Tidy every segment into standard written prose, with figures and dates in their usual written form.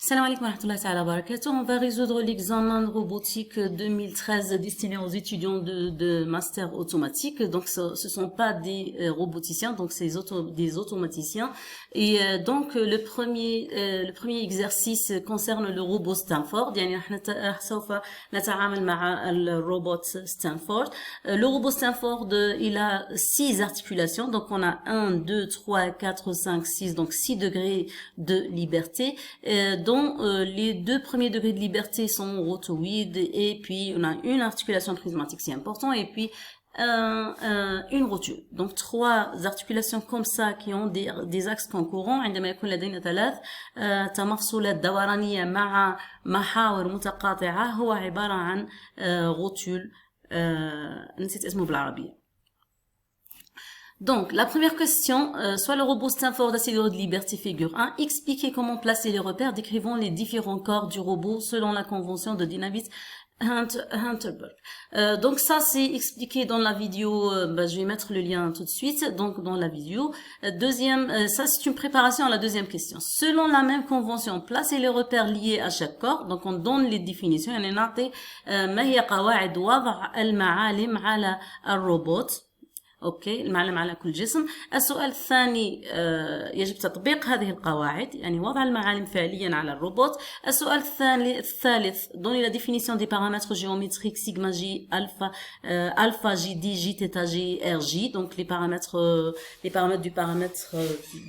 Salam alaikum wa rahmatullahi ta'ala wa barakatuh. On va résoudre l'examen de robotique 2013 destiné aux étudiants de master automatique. Donc, ce sont pas des roboticiens, donc c'est des automaticiens. Et donc, le premier exercice concerne le robot Stanford. يعني سوف نتعامل مع الروبوت Stanford. Le robot Stanford, il a 6 articulations. Donc, on a 1, 2, 3, 4, 5, 6. Donc, 6 degrés de liberté. Dont les 2 premiers degrés de liberté sont rotoïdes, et puis on a une articulation prismatique, c'est important, et puis une rotule. Donc 3 articulations comme ça qui ont des axes concurrents. عندما يكون لدينا 3 تمفصلات دورانية مع محاور متقاطعة هو عبارة عن روتول. نسيت اسمه بالعربية. Donc, la première question, soit le robot Stanford a ses degrés de liberté figure 1, expliquez comment placer les repères, décrivons les différents corps du robot selon la convention de Dynamite Hunterberg. Donc ça, c'est expliqué dans la vidéo, je vais mettre le lien tout de suite, donc dans la vidéo. Deuxième, ça c'est une préparation à la deuxième question. Selon la même convention, placez les repères liés à chaque corps, donc on donne les définitions. يعني نعطي ما هي قواعد وضع المعالم على الروبوت. اوكي، المعلم على كل جسم. السؤال الثاني يجب تطبيق هذه القواعد، يعني وضع المعالم فعليا على الروبوت. السؤال الثالث donner la définition des paramètres géométriques sigma j alpha j d j theta j r j, donc les paramètres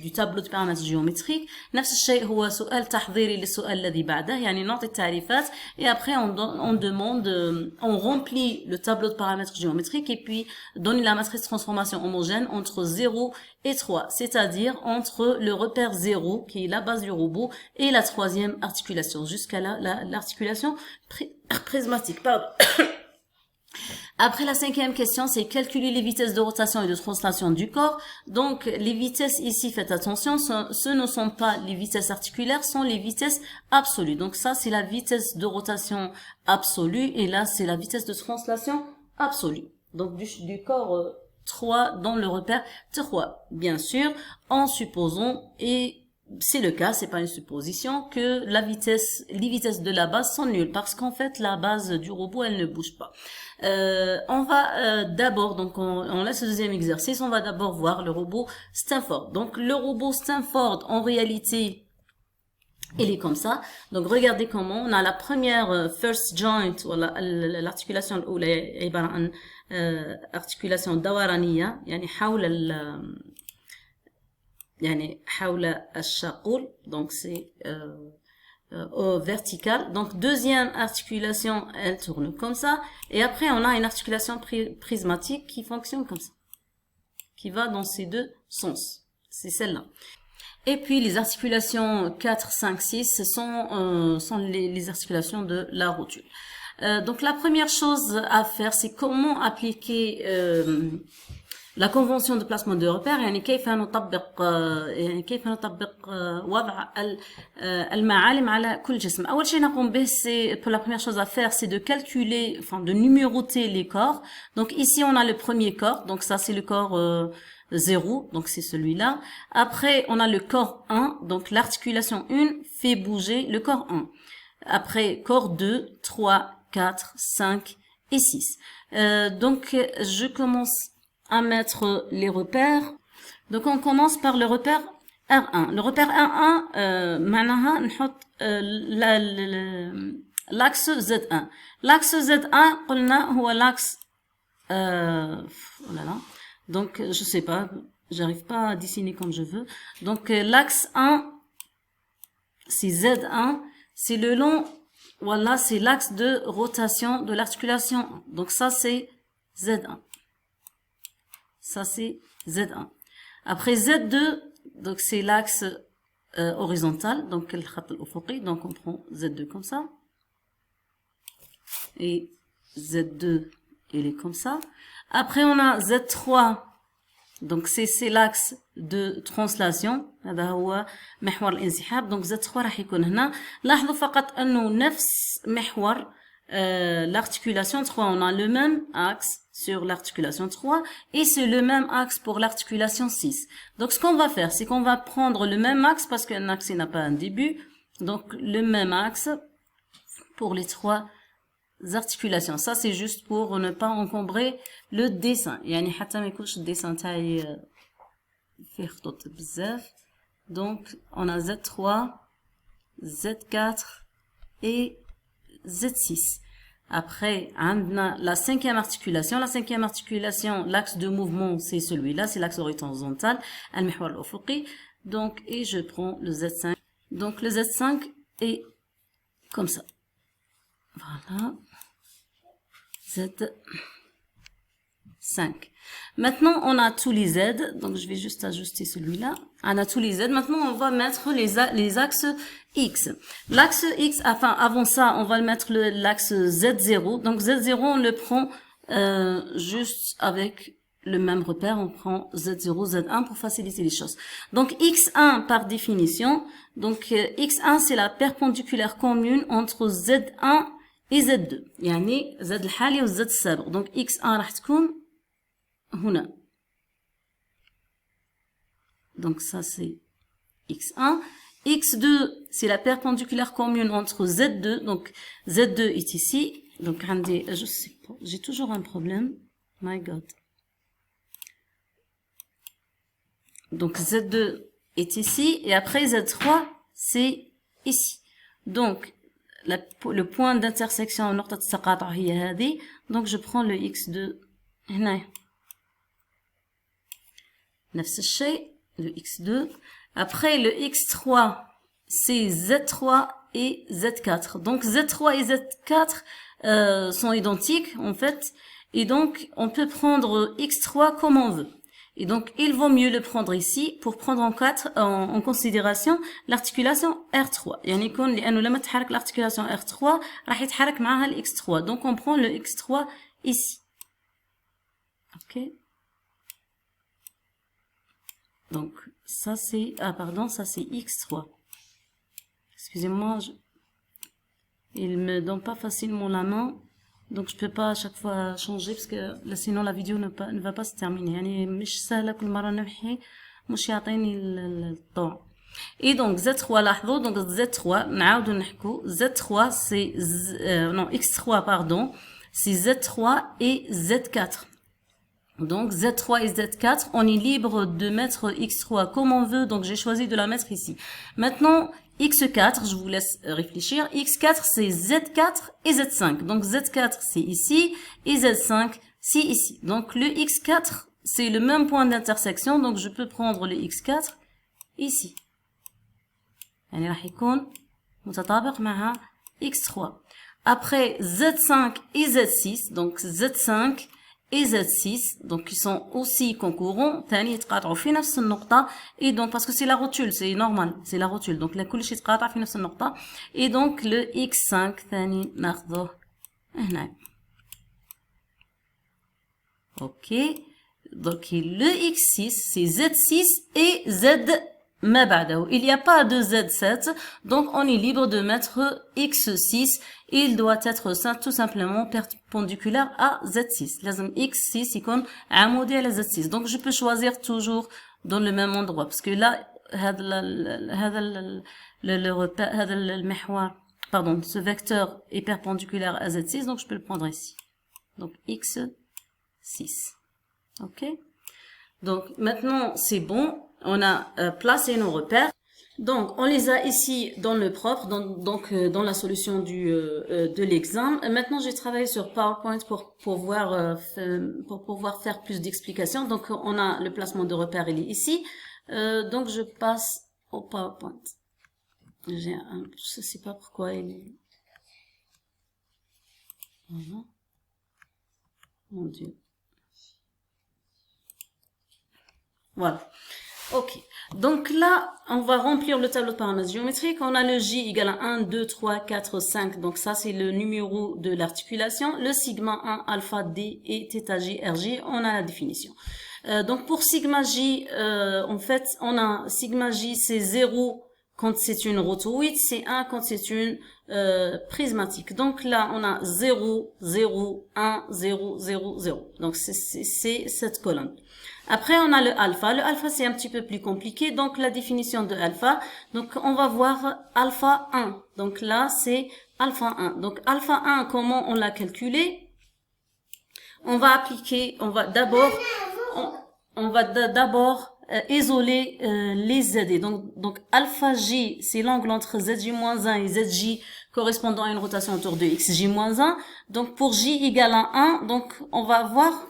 du tableau de paramètres géométriques. نفس الشيء هو سؤال تحضيري للسؤال الذي بعده، يعني نعطي التعريفات et après on remplit le tableau de paramètres géométriques et puis donner la matrice transformation homogène entre 0 et 3, c'est-à-dire entre le repère 0, qui est la base du robot, et la 3e articulation, jusqu'à l'articulation prismatique. Pardon. Après, la 5e question, c'est calculer les vitesses de rotation et de translation du corps. Donc, les vitesses ici, faites attention, ce ne sont pas les vitesses articulaires, ce sont les vitesses absolues. Donc ça, c'est la vitesse de rotation absolue, et là, c'est la vitesse de translation absolue. Donc, du corps 3 dans le repère 3, bien sûr, en supposant, et c'est le cas, c'est pas une supposition, que les vitesses de la base sont nulles, parce qu'en fait, la base du robot, elle ne bouge pas. On va d'abord, donc on laisse le deuxième exercice, on va d'abord voir le robot Stanford. Donc, le robot Stanford, en réalité, il est comme ça. Donc, regardez comment on a la première first joint, l'articulation الأولى عبارة عن articulation دورانية، يعني حول الشاقول, donc c'est vertical. Donc, deuxième articulation, elle tourne comme ça, et après on a une articulation prismatique qui fonctionne comme ça, qui va dans ces deux sens. C'est celle-là. Et puis, les articulations 4, 5, 6 sont les articulations de la rotule. Donc, la première chose à faire, c'est comment appliquer la convention de placement de repères. يعني كيف نطبق وضع المعالم على كل جسم. أول شيء نقوم به, pour la première chose à faire, c'est de calculer, enfin de numéroter les corps. Donc ici, on a le premier corps, donc ça c'est le corps 0, donc c'est celui-là. Après, on a le corps 1, donc l'articulation 1 fait bouger le corps 1. Après, corps 2, 3, 4, 5 et 6. Donc, je commence à mettre les repères. Donc, on commence par le repère R1. Le repère R1, معناها نحط l'axe Z1. L'axe Z1, قلنا هو l'axe oh là là. Donc, je sais pas, j'arrive pas à dessiner comme je veux. Donc, l'axe 1, c'est Z1, c'est le long, voilà, c'est l'axe de rotation de l'articulation 1. Donc, ça, c'est Z1. Ça, c'est Z1. Après, Z2, donc, c'est l'axe horizontal, donc, donc, on prend Z2 comme ça. Et Z2, il est comme ça. Après, on a Z3, donc c'est l'axe de translation. هذا هو محور الانسحاب. donc Z3 راح يكون هنا. لاحظوا فقط انه نفس محور l'articulation 3. On a le même axe sur l'articulation 3 et c'est le même axe pour l'articulation 6. Donc ce qu'on va faire, c'est qu'on va prendre le même axe parce qu'un axe n'a pas un début. Donc, le même axe pour les trois articulations. Ça, c'est juste pour ne pas encombrer le dessin. يعني حتى ما يكونش الديسان تاعي فيه خطوط بزاف. Donc, on a Z3, Z4 et Z6. Après, on a la cinquième articulation. La cinquième articulation, l'axe de mouvement, c'est celui-là, c'est l'axe horizontal. المحور الأفقي. Donc, et je prends le Z5. Donc, le Z5 est comme ça. Voilà. Z5. Maintenant, on a tous les Z. Donc, je vais juste ajuster celui-là. On a tous les Z. Maintenant, on va mettre les axes X. L'axe X, enfin, avant ça, on va le mettre l'axe Z0. Donc, Z0, on le prend juste avec le même repère. On prend Z0, Z1 pour faciliter les choses. Donc, X1 par définition. Donc, X1, c'est la perpendiculaire commune entre Z1 et Z2. يعني Z الحالي و Z السابق. Donc, X1 راح تكون هنا. Donc, ça, c'est X1. X2, c'est la perpendiculaire commune entre Z2. Donc, Z2 est ici. Donc, je sais pas, j'ai toujours un problème. My God. Donc, Z2 est ici. Et après, Z3, c'est ici. Donc, le point d'intersection, donc je prends le X2. نفس الشيء, le X2. Après, le X3, c'est Z3 et Z4. Donc, Z3 et Z4 sont identiques, en fait. Et donc, on peut prendre X3 comme on veut. Et donc, il vaut mieux le prendre ici pour prendre en considération l'articulation R3. يعني يكون لأنه لما تحرك l'articulation R3 راح يتحرك معها ال X3. Donc, on prend le X3 ici. OK. Donc, ça c'est... Ah, pardon, ça c'est X3. Excusez-moi, il me donne pas facilement la main. Donc, je peux pas à chaque fois changer parce que là, sinon la vidéo ne va pas se terminer. يعني مش سهلة كل مرة نمحي مش يعطيني الطوع. Et donc, Z3, لاحظوا, donc Z3, نعاودو نحكو. Z3, c'est... non, X3, pardon. C'est Z3 et Z4. Donc, Z3 et Z4, on est libre de mettre X3 comme on veut. Donc, j'ai choisi de la mettre ici. Maintenant, X4, je vous laisse réfléchir. X4, c'est Z4 et Z5. Donc, Z4, c'est ici. Et Z5, c'est ici. Donc, le X4, c'est le même point d'intersection. Donc, je peux prendre le X4 ici. يعني راح يكون متطابق مع X3. Après, Z5 et Z6. Donc, Z5 et Z6, donc ils sont aussi concurrents, ثاني يتقاطعوا في نفس النقطة, et donc parce que c'est la rotule, c'est normal, c'est la rotule, donc كل شيء يتقاطع في نفس النقطة, et donc le X5 ثاني ناخذه هنا. Ok, donc le X6 c'est Z6 et Z ما بعده. Il n'y a pas de Z7, donc on est libre de mettre X6. Il doit être tout simplement perpendiculaire à Z6. لازم X6 يكون عمودي على Z6. Donc je peux choisir toujours dans le même endroit parce que là هذا المحور, pardon, ce vecteur est perpendiculaire à Z6, donc je peux le prendre ici. Donc X6. OK? Donc maintenant c'est bon. On a placé nos repères. Donc, on les a ici dans le propre, dans la solution de l'examen. Maintenant, j'ai travaillé sur PowerPoint pour pouvoir faire plus d'explications. Donc, on a le placement de repères, il est ici. Donc, je passe au PowerPoint. Je sais pas pourquoi il est... Voilà. Mon Dieu. Voilà. Ok, donc là, on va remplir le tableau de paramètres géométriques. On a le J égale à 1, 2, 3, 4, 5. Donc ça, c'est le numéro de l'articulation. Le sigma 1, alpha, D et θ, J, RJ, on a la définition. Donc pour sigma J, en fait, on a sigma J, c'est 0 quand c'est une rotoïde, c'est 1 quand c'est une prismatique. Donc là, on a 0, 0, 1, 0, 0, 0. Donc c'est cette colonne. Après, on a le alpha. Le alpha, c'est un petit peu plus compliqué. Donc, la définition de alpha. Donc, on va voir alpha 1. Donc, là, c'est alpha 1. Donc, alpha 1, comment on l'a calculé? On va appliquer, on va d'abord isoler les ZD. Donc alpha J, c'est l'angle entre ZJ-1 et ZJ correspondant à une rotation autour de XJ-1. Donc pour J égale à 1, donc on va avoir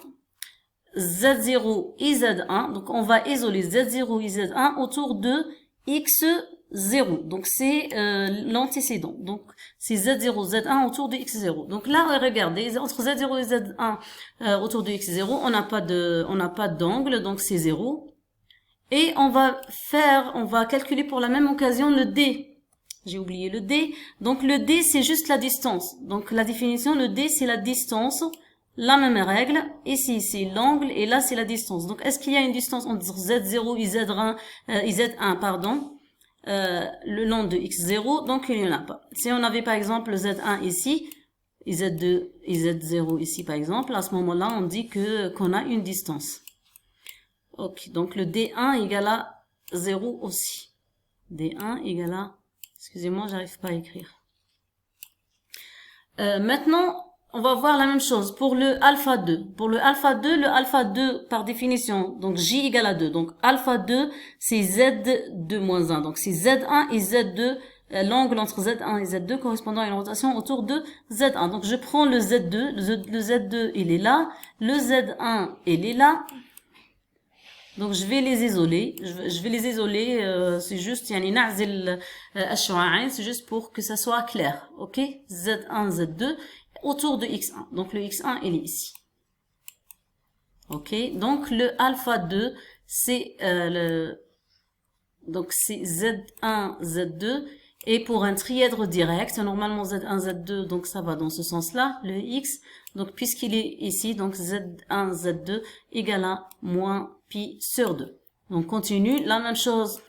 Z0 et Z1. Donc on va isoler Z0 et Z1 autour de X0. Donc c'est l'antécédent. Donc c'est Z0, Z1 autour de X0. Donc là, regardez, entre Z0 et Z1 autour de X0, on n'a pas d'angle, donc c'est 0. Et on va calculer pour la même occasion le D. J'ai oublié le D. Donc le D, c'est juste la distance. Donc la définition, le D, c'est la distance. La même règle. Ici, c'est l'angle et là, c'est la distance. Donc est-ce qu'il y a une distance entre Z0 et Z1, pardon, le long de X0? Donc il n'y en a pas. Si on avait par exemple Z1 ici, et Z2 et Z0 ici par exemple, à ce moment-là, on dit qu'on a une distance. Ok, donc le D1 égale à 0 aussi. D1 égale à... Excusez-moi, j'arrive pas à écrire. Maintenant, on va voir la même chose pour le alpha 2. Pour le alpha 2, par définition, donc J égale à 2. Donc alpha 2, c'est Z2 moins 1. Donc c'est Z1 et Z2, l'angle entre Z1 et Z2 correspondant à une rotation autour de Z1. Donc je prends le Z2, le Z2 il est là, le Z1 il est là. Donc je vais les isoler, c'est juste c'est juste pour que ça soit clair, ok? Z1, Z2 autour de X1. Donc le X1 il est ici. Ok, donc le alpha 2 c'est donc c'est Z1, Z2 et pour un trièdre direct, normalement Z1, Z2, donc ça va dans ce sens-là, le X. Donc puisqu'il est ici, donc Z1, Z2 égale à moins pi sur 2. Donc continue, la même chose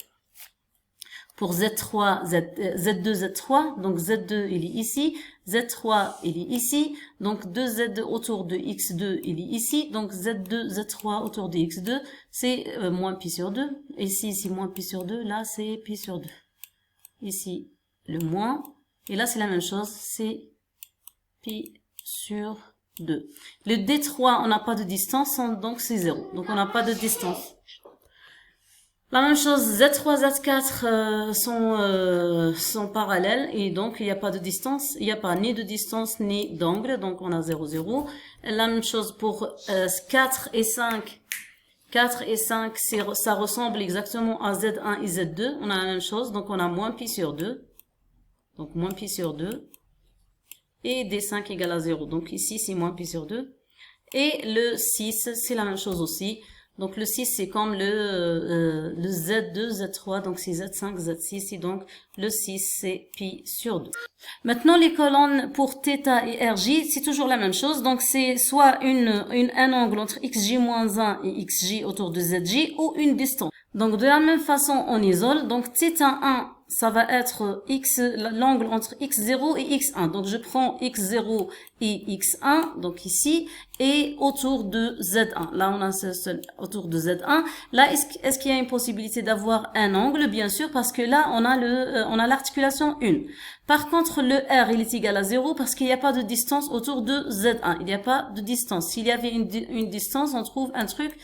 pour Z3, Z2, Z3, donc Z2 il est ici, Z3 il est ici, donc 2Z autour de X2 il est ici, donc Z2, Z3 autour de X2, c'est moins pi sur 2, ici c'est moins pi sur 2, là c'est pi sur 2. Ici le moins, et là c'est la même chose, c'est pi sur 2. Le D3, on n'a pas de distance, donc c'est 0. Donc on n'a pas de distance. La même chose, Z3, Z4 sont parallèles et donc il n'y a pas de distance. Il n'y a pas ni de distance ni d'angle, donc on a 0, 0. La même chose pour 4 et 5. 4 et 5, ça ressemble exactement à Z1 et Z2. On a la même chose, donc on a moins pi sur 2. Donc moins pi sur 2. Et D5 égale à 0. Donc ici, c'est moins pi sur 2. Et le 6, c'est la même chose aussi. Donc le 6, c'est comme le Z2, Z3. Donc c'est Z5, Z6. Et donc le 6, c'est pi sur 2. Maintenant, les colonnes pour θ et RJ, c'est toujours la même chose. Donc c'est soit un angle entre XJ-1 et XJ autour de ZJ ou une distance. Donc de la même façon, on isole. Donc θ1, ça va être l'angle entre x0 et x1. Donc je prends x0 et x1, donc ici, et autour de z1. Là, on a seul autour de z1. Là, est-ce qu'il y a une possibilité d'avoir un angle? Bien sûr, parce que là, on a l'articulation 1. Par contre, le R, il est égal à 0 parce qu'il n'y a pas de distance autour de z1. Il n'y a pas de distance. S'il y avait une distance, on trouve un truc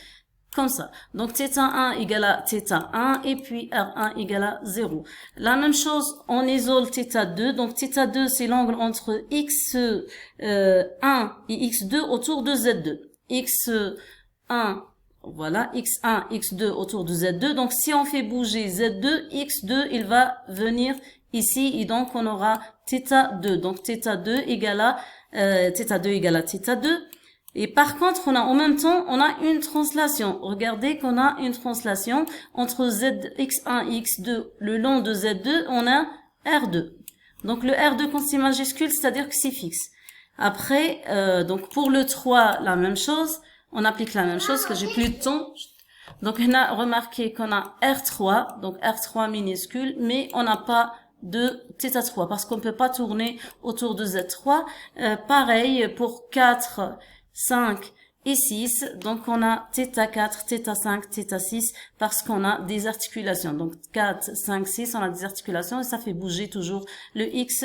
comme ça. Donc, θ1 égale à θ1 et puis R1 égale à 0. La même chose, on isole θ2. Donc, θ2, c'est l'angle entre x1 et x2 autour de z2. x1, voilà, x1, x2 autour de z2. Donc, si on fait bouger z2, x2, il va venir ici et donc on aura θ2. Donc, θ2 égale à θ2. Et par contre, en même temps, on a une translation. Regardez qu'on a une translation entre x1 et x2. Le long de z2, on a R2. Donc le R2 quand c'est majuscule, c'est-à-dire que c'est fixe. Après, donc pour le 3, la même chose. On applique la même chose, que j'ai plus de temps. Donc on a remarqué qu'on a R3, donc R3 minuscule, mais on n'a pas de θ3 parce qu'on ne peut pas tourner autour de Z3. Pareil pour 4, 5 et 6. Donc, on a θ4, θ5, θ6 parce qu'on a des articulations. Donc, 4, 5, 6, on a des articulations et ça fait bouger toujours le X